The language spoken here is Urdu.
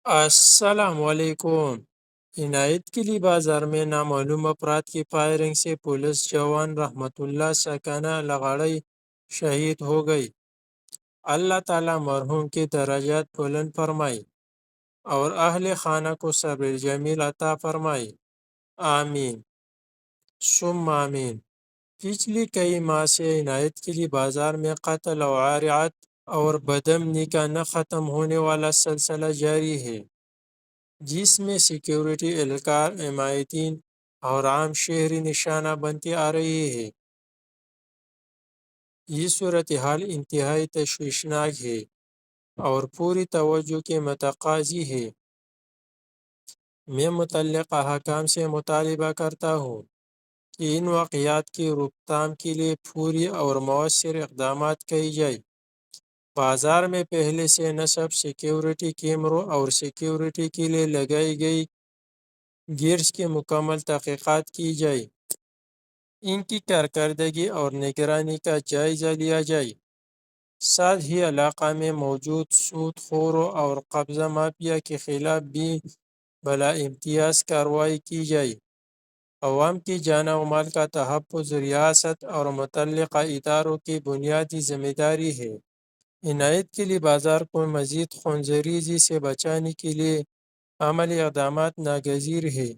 السلام علیکم۔ عنایت کلی بازار میں نامعلوم افراد کی فائرنگ سے پولیس جوان رحمت اللہ سکانہ لغڑی شہید ہو گئی۔ اللہ تعالی مرحوم کے درجات بلند فرمائی اور اہل خانہ کو صبر جمیل عطا فرمائی، آمین ثم آمین۔ پچھلی کئی ماہ سے عنایت کلی بازار میں قتل و غارت اور بدامنی کا نہ ختم ہونے والا سلسلہ جاری ہے، جس میں سیکیورٹی اہلکار، عمائدین اور عام شہری نشانہ بنتے آ رہے ہیں۔ یہ صورتحال انتہائی تشویشناک ہے اور پوری توجہ کے متقاضی ہے۔ میں متعلقہ حکام سے مطالبہ کرتا ہوں کہ ان واقعات کی روک تھام کے لیے فوری اور مؤثر اقدامات کیے جائیں۔ بازار میں پہلے سے نصب سیکیورٹی کیمروں اور سیکیورٹی کے لیے لگائی گئی گیئرز کی مکمل تحقیقات کی جائے، ان کی کارکردگی اور نگرانی کا جائزہ لیا جائے۔ ساتھ ہی علاقہ میں موجود سود خوروں اور قبضہ مافیا کے خلاف بھی بلا امتیاز کارروائی کی جائے۔ عوام کی جان و مال کا تحفظ ریاست اور متعلقہ اداروں کی بنیادی ذمہ داری ہے۔ عنایت کلی بازار کو مزید خونریزی سے بچانے کے لیے عملی اقدامات ناگزیر ہے۔